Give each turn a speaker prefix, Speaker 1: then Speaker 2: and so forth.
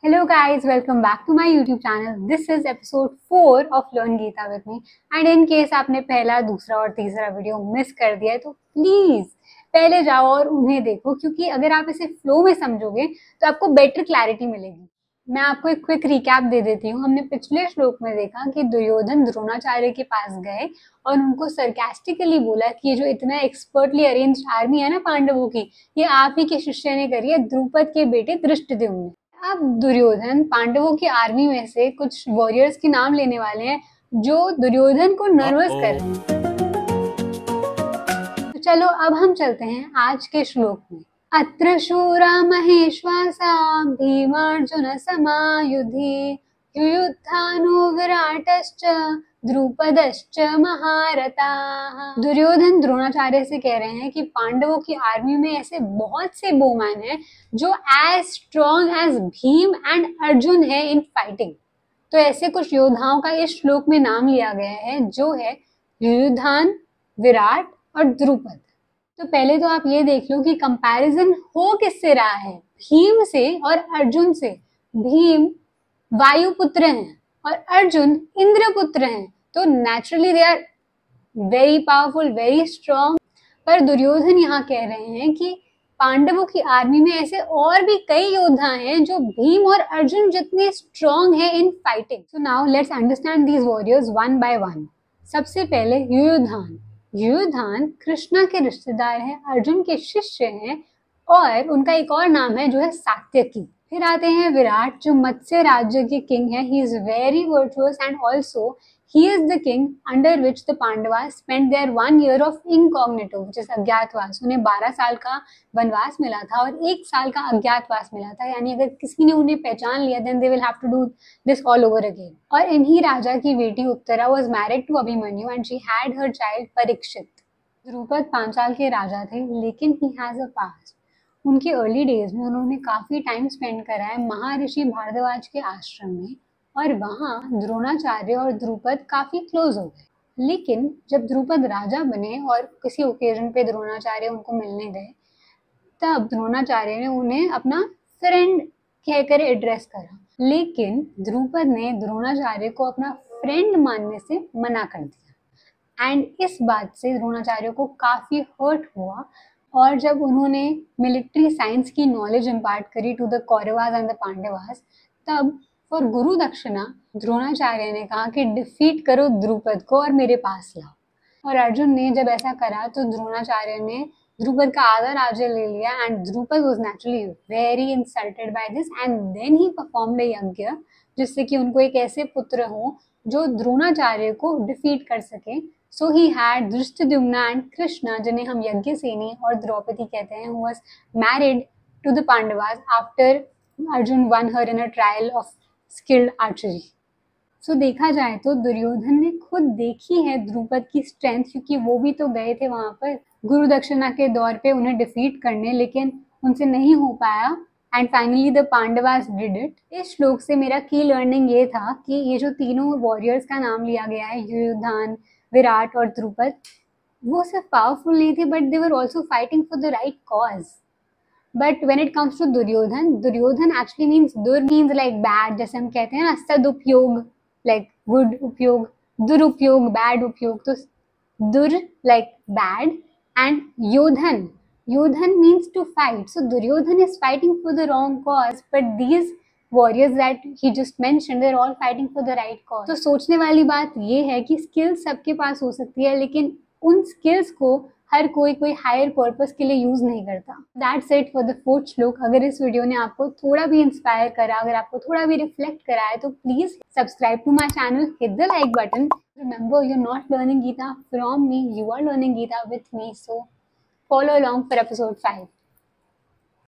Speaker 1: Hello guys, welcome back to my YouTube channel. This is episode 4 of Learn Geeta with me. And in case आपने पहला, दूसरा और तीसरा video miss कर दिया है तो प्लीज पहले जाओ और उन्हें देखो, क्योंकि अगर आप इसे फ्लो में समझोगे तो आपको बेटर क्लैरिटी मिलेगी। मैं आपको एक क्विक रिकैप दे देती हूँ। हमने पिछले श्लोक में देखा कि दुर्योधन द्रोणाचार्य के पास गए और उनको सरकास्टिकली बोला कि ये जो इतना एक्सपर्टली अरेंज्ड आर्मी है ना पांडवों की, ये आप ही के शिष्य ने करी है, द्रुपद के बेटे धृष्टद्युम्न ने। अब दुर्योधन पांडवों की आर्मी में से कुछ वॉरियर्स के नाम लेने वाले हैं जो दुर्योधन को नर्वस कर रहे हैं। तो चलो अब हम चलते हैं आज के श्लोक में। अत्र शूरा महेश्वासा भीमार्जुन समायुधि युयुत्थानो विराटश्च द्रुपदश्च महारथाः। दुर्योधन द्रोणाचार्य से कह रहे हैं कि पांडवों की आर्मी में ऐसे बहुत से बोमैन हैं जो as strong as Bhim and Arjun है इन फाइटिंग। तो ऐसे कुछ योद्धाओं का इस श्लोक में नाम लिया गया है जो है युयुधान, विराट और द्रुपद। तो पहले तो आप ये देख लो कि कंपैरिजन हो किससे रहा है, भीम से और अर्जुन से। भीम वायुपुत्र हैं और अर्जुन इंद्रपुत्र हैं, तो naturally they are very powerful, very strong. पर दुर्योधन यहाँ कह रहे हैं कि पांडवों की आर्मी में ऐसे और भी कई योद्धा हैं जो भीम और अर्जुन जितने स्ट्रॉन्ग हैं in fighting. So now let's understand these warriors one by one. सबसे पहले युयुधान। युयुधान कृष्णा के रिश्तेदार हैं, अर्जुन के शिष्य हैं और उनका एक और नाम है जो है सात्यकी। फिर आते हैं विराट जो मत्स्य राज्य के किंग है। He is very virtuous and also he is the king under which the Pandavas spend their 1 year of incognito which is Agyatvas. उन्हें 12 साल का वनवास मिला था और 1 साल का अज्ञातवास मिला था, यानी अगर किसी ने उन्हें पहचान लिया then they will have to do this all over again. और इन्हीं राजा की बेटी Uttara was married to Abhimanyu and she had her child Parikshit. Drupad 5 साल के राजा थे लेकिन ही हैज अ पास्ट। उनके अर्ली डेज में उन्होंने काफी टाइम स्पेंड करा है महर्षि भारद्वाज के आश्रम में और वहाँ द्रोणाचार्य और द्रुपद काफी क्लोज हो गए। लेकिन जब द्रुपद राजा बने और किसी ओकेजन पे द्रोणाचार्य उनको मिलने गए तब द्रोणाचार्य ने उन्हें अपना फ्रेंड कहकर एड्रेस करा, लेकिन द्रुपद ने द्रोणाचार्य को अपना फ्रेंड मानने से मना कर दिया। एंड इस बात से द्रोणाचार्य को काफी हर्ट हुआ और जब उन्होंने मिलिट्री साइंस की नॉलेज इम्पार्ट करी to the Kauravas and the Pandavas, तब फॉर गुरु दक्षिणा द्रोणाचार्य ने कहा कि डिफीट करो द्रुपद को और मेरे पास लाओ। और अर्जुन ने जब ऐसा करा तो द्रोणाचार्य ने द्रुपद का आधा राज्य ले लिया and Drupada was naturally very insulted by this and then he performed a yajna जिससे कि उनको एक ऐसे पुत्र हो जो द्रोणाचार्य को डिफीट कर सके। So he had Drishtadyumna and Krishna, जिन्हें हम यज्ञसेनी और द्रौपदी कहते हैं, who was married to the Pandavas after Arjun won her in a trial of skilled archery. So देखा जाए तो दुर्योधन ने खुद देखी है द्रुपद की स्ट्रेंथ, क्योंकि वो भी तो गए थे वहां पर गुरु दक्षिणा के दौर पे उन्हें डिफीट करने, लेकिन उनसे नहीं हो पाया and finally the Pandavas did it. इस श्लोक से मेरा की लर्निंग ये था कि ये जो तीनों वॉरियर्स का नाम लिया गया है, युयुधान, विराट और द्रुपद, वो सिर्फ पावरफुल नहीं थे but they were also fighting for the right cause. But when it comes to Duryodhan, Duryodhan actually means दुर मीन्स लाइक बैड, जैसे हम कहते हैं ना सदुपयोग लाइक गुड उपयोग, दुरुपयोग बैड उपयोग, तो dur like bad and yodhan, yodhan means to fight. So Duryodhan is fighting for the wrong cause, but these warriors that he just mentioned, they're all fighting for the right cause. तो सोचने वाली बात ये है कि स्किल्स सबके पास हो सकती है लेकिन उन स्किल्स को हर कोई हायर पर्पस के लिए यूज नहीं करता। That's it for the 4th श्लोक। अगर इस वीडियो ने आपको थोड़ा भी इंस्पायर करा, अगर आपको थोड़ा भी रिफ्लेक्ट करा है तो please subscribe to my channel, hit the like button. Remember, you're not learning Geeta from me, you are learning Geeta with me. So follow along for episode 5.